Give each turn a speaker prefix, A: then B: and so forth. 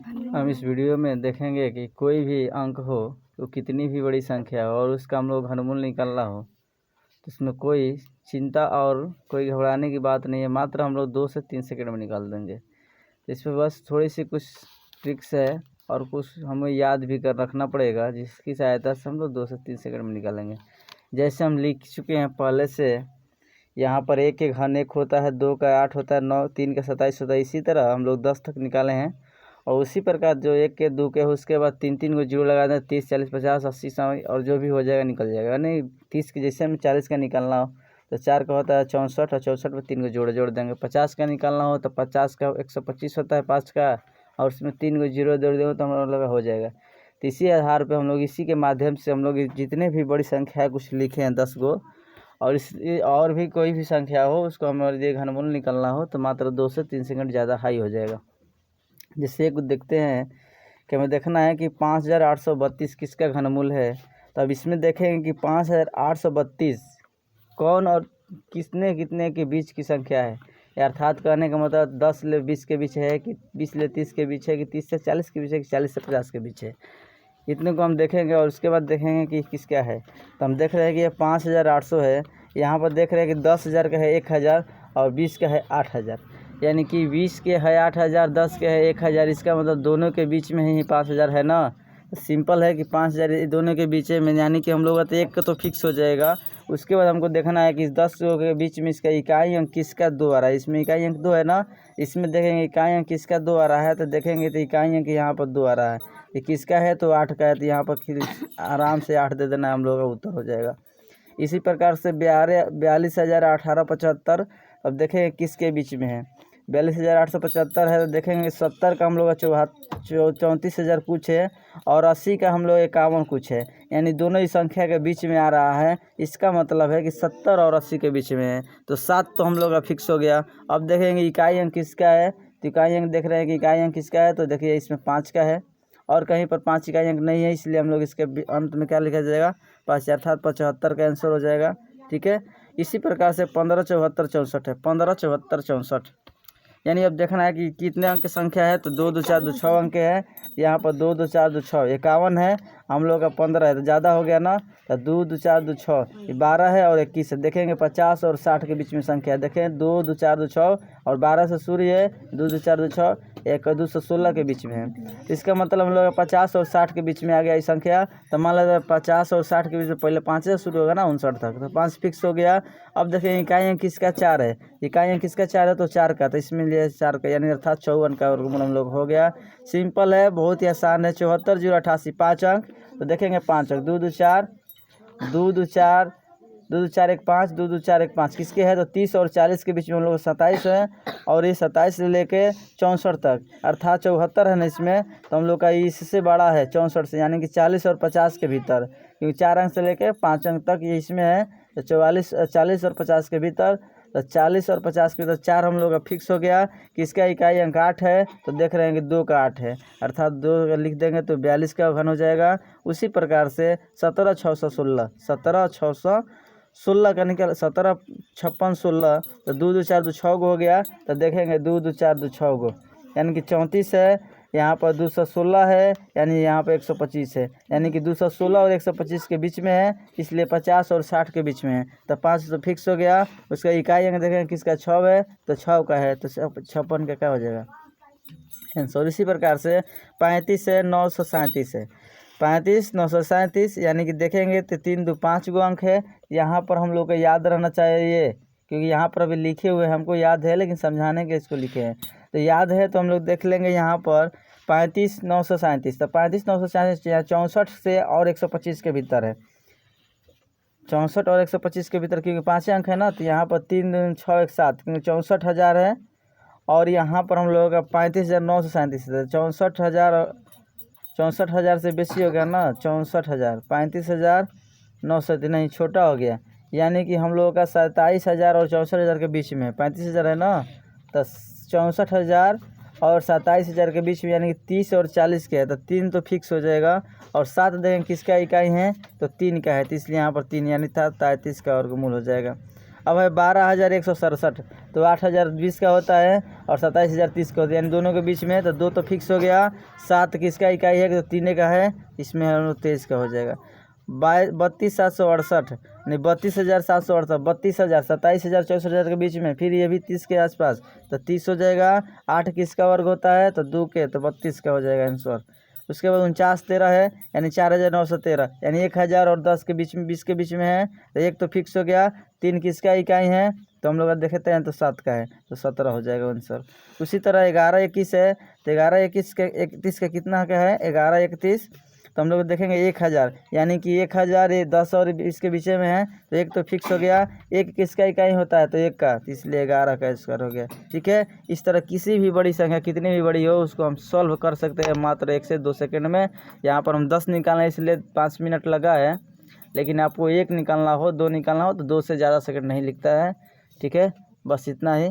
A: हम इस वीडियो में देखेंगे कि कोई भी अंक हो तो कितनी भी बड़ी संख्या हो और उसका हम लोग घनमूल निकालना हो तो इसमें कोई चिंता और कोई घबराने की बात नहीं है। मात्र हम लोग 2 से 3 सेकंड में निकाल देंगे। इस पर बस थोड़ी सी कुछ ट्रिक्स है और कुछ हमें याद भी कर रखना पड़ेगा, जिसकी सहायता से हम लोग 2 से 3 सेकंड में निकालेंगे। जैसे हम लिख चुके हैं पहले से, यहाँ पर 1 के घन 1 होता है, 2 का 8 होता है, 9 3 का 27 होता है। इसी तरह हम लोग 10 तक निकाले हैं और उसी प्रकार जो 1 के 2 के उसके बाद 3 को जीरो लगा दें। 30 40 50 80 100 और जो भी हो जाएगा निकल जाएगा। नहीं 30 के जैसे हमें 40 का निकालना हो तो 4 का होता है 64 और 64 में 3 को जोड़ देंगे। 50 का निकालना हो तो 50 का 125 होता है 5 का और उसमें 3 को जीरो जोड़ देंगे तो हम लोग हो जाएगा। तो इसी आधार पर हम लोग इसी के माध्यम से हम लोग जितने भी बड़ी संख्या है कुछ लिखे हैं 10 गो, और इस और भी कोई भी संख्या हो उसको हमारे घनमूल निकालना हो तो मात्र 2 से 3 सेकंड ज़्यादा हाई हो जाएगा। जैसे एक देखते हैं कि हमें देखना है कि 5832 किसका घनमूल है। तो अब इसमें देखेंगे कि 5832 कौन और किसने कितने के बीच की संख्या है। अर्थात कहने का मतलब 10 ले 20 के बीच है कि 20 ले 30 के बीच है कि 30 से 40 के बीच है कि 40 से 50 के बीच है। इतने को हम देखेंगे और उसके बाद देखेंगे कि किसका है। तो हम देख रहे हैं कि ये 5800 है। यहाँ पर देख रहे हैं कि 10,000 का है 1000 और 20 का है 8000, यानी कि 20 के है 8000, 10 के है 1000। इसका मतलब दोनों के बीच में ही 5000 है ना। सिंपल है कि 5000 दोनों के बीच में, यानी कि हम लोग का तो एक का तो फिक्स हो जाएगा। उसके बाद हमको देखना है कि 10 के बीच में इसका इकाई अंक किसका 2 आ रहा है। इसमें इकाई अंक 2 है ना, इसमें देखेंगे इकाई अंक किसका 2 आ रहा है। तो देखेंगे तो इकाई अंक यहाँ पर 2 आ रहा है। ये किसका है तो 8 का है, तो यहाँ पर फिर आराम से 8 दे देना है, हम लोग का उत्तर हो जाएगा। इसी प्रकार से 42,1875 अब देखेंगे किसके बीच में है। 42,875 है तो देखेंगे 70 का हम लोग का 34,000 कुछ है और 80 का हम लोग 51 कुछ है, यानी दोनों ही संख्या के बीच में आ रहा है। इसका मतलब है कि 70 और 80 के बीच में है। तो 7 तो हम लोग का फिक्स हो गया। अब देखेंगे इकाई अंक किसका है। तो इकाई अंक देख रहे हैं कि इकाई अंक किसका है। तो देखिए इसमें 5 का है और कहीं पर 5 इकाई अंक नहीं है, इसलिए हम लोग इसके अंत में क्या लिखा जाएगा 5, अर्थात 75 का आंसर हो जाएगा। ठीक है। इसी प्रकार से 15 74 64 है, 15 74 64, यानी अब देखना है कि कितने अंक की संख्या है। तो 2 2 4 2 6 अंक है। यहाँ पर 2 2 4 2 6 51 है, हम लोग का 15 है तो ज़्यादा हो गया ना। तो 2 2 4 2 6 12 है और 21 है। देखेंगे 50 और 60 के बीच में संख्या है। देखें 2 2 4 2 6 और 12 से सूर्य है, 2 2 4 2 6 1 2 से 16 के बीच में है। इसका मतलब हम लोग 50 और 60 के बीच में आ गया ये संख्या। तो मान लीजिए 50 और 60 के बीच में पहले 5 से शुरू होगा ना 59 तक, तो 5 फिक्स हो गया। अब देखें इकाई अंक किसका 4 है। इकाई अंक किसका 4 है तो 4 का, तो इसमें लिए 4 का, यानी अर्थात 54 का वर्गमूल हम लोग हो गया। सिंपल है, बहुत ही आसान है। 74 0 88 5 अंक। तो देखेंगे 5 अंक 2 2 4 2 2 4 2 2 4 1 5 2 2 4 1 5 किसके है तो 30 और 40 के बीच में हम लोग 27 है और ये 27 से लेके 64 तक, अर्थात 74 है ना इसमें। तो हम लोग का इससे बड़ा है 64 से, यानी कि 40 और 50 के भीतर, क्योंकि 4 अंक से लेके 5 अंक तक ये इसमें है। तो 40 और 50 के भीतर, तो 40 और 50 के भीतर 4 हम लोग का फिक्स हो गया। किसका इकाई अंक 8 है तो देख रहे हैं कि 2 का 8 है, अर्थात 2 लिख देंगे तो 42 का घन हो जाएगा। उसी प्रकार से 17 616 17 616 का निकल 17 56 16, तो 2 2 4 2 6 गो हो गया। तो देखेंगे 2 2 4 2 6 गो, यानी कि 34 है। यहाँ पर 216 है, यानी यहाँ पर 125 है, यानी कि 216 और 125 के बीच में है, इसलिए 50 और 60 के बीच में है। तो 5 तो फिक्स हो गया। उसका इकाई अंक देखेंगे किसका 6 है तो 6 का है, तो 56 का क्या हो जाएगा आंसर। इसी प्रकार से 35 है 937 है, 35 937, यानी कि देखेंगे तो 3 2 5 गो अंक है। यहाँ पर हम लोग को याद रहना चाहिए, क्योंकि यहाँ पर अभी लिखे हुए हमको याद है लेकिन समझाने के इसको लिखे हैं तो याद है। तो हम लोग देख लेंगे यहाँ पर 35 937, तो 35 937 64 से और 125 के भीतर है, 64 और 125 के भीतर, क्योंकि 5 अंक है ना। तो यहाँ पर 3 2 6 1 7, क्योंकि 64,000 है और यहाँ पर हम लोगों का 35,937 है। 64,000 से बेसी हो गया ना, 64,000 35,900 नहीं छोटा हो गया, यानी कि हम लोगों का 27,000 और 64,000 के बीच में है। 35,000 है ना, तो 64,000 और 27,000 के बीच में, यानी कि 30 और 40 के है, तो 3 तो फिक्स हो जाएगा। और 7 देखें किसका इकाई है तो 3 का है, तो इसलिए यहाँ पर 3, यानी था 33 का वर्गमूल हो जाएगा। अब है 12,167, तो 8,020 का होता है और 27,030 का होता है, यानी दोनों के बीच में है, तो 2 तो फिक्स हो गया। 7 किसका इकाई है, तो 3 का है, इसमें हम लोग 23 का हो जाएगा। 32,768 नहीं 32,768, 32,000, 27,000, 24,000 के बीच में, फिर ये भी 30 के आसपास, तो 30 हो जाएगा। 8 किसका वर्ग होता है, तो 2 के, तो 32 का हो जाएगा आंसर। उसके बाद 49 13 है, यानी 4,913, यानी 1,000 और 10 के बीच में, 20 के बीच में है, तो 1 तो फिक्स हो गया। 3 किसका इकाई है, तो हम लोग देखते हैं, तो 7 का है, तो 17 हो जाएगा आंसर। उसी तरह 11 21 है, तो 11 21 के 31 का कितना का है, 11 31, तो हम लोग देखेंगे 1,000, यानी कि 1,000 ये 10 और 20 के बीच में है, तो 1 तो फिक्स हो गया। 1 किसका इकाई होता है, तो 1 का, तो इसलिए 11 का स्क्वायर हो गया। ठीक है, इस तरह किसी भी बड़ी संख्या कितनी भी बड़ी हो उसको हम सॉल्व कर सकते हैं मात्र 1 से 2 सेकंड में। यहाँ पर हम 10 निकालना है, इसलिए 5 मिनट लगा है, लेकिन आपको 1 निकालना हो, 2 निकालना हो, तो 2 से ज़्यादा सेकंड नहीं लिखता है। ठीक है, बस इतना ही।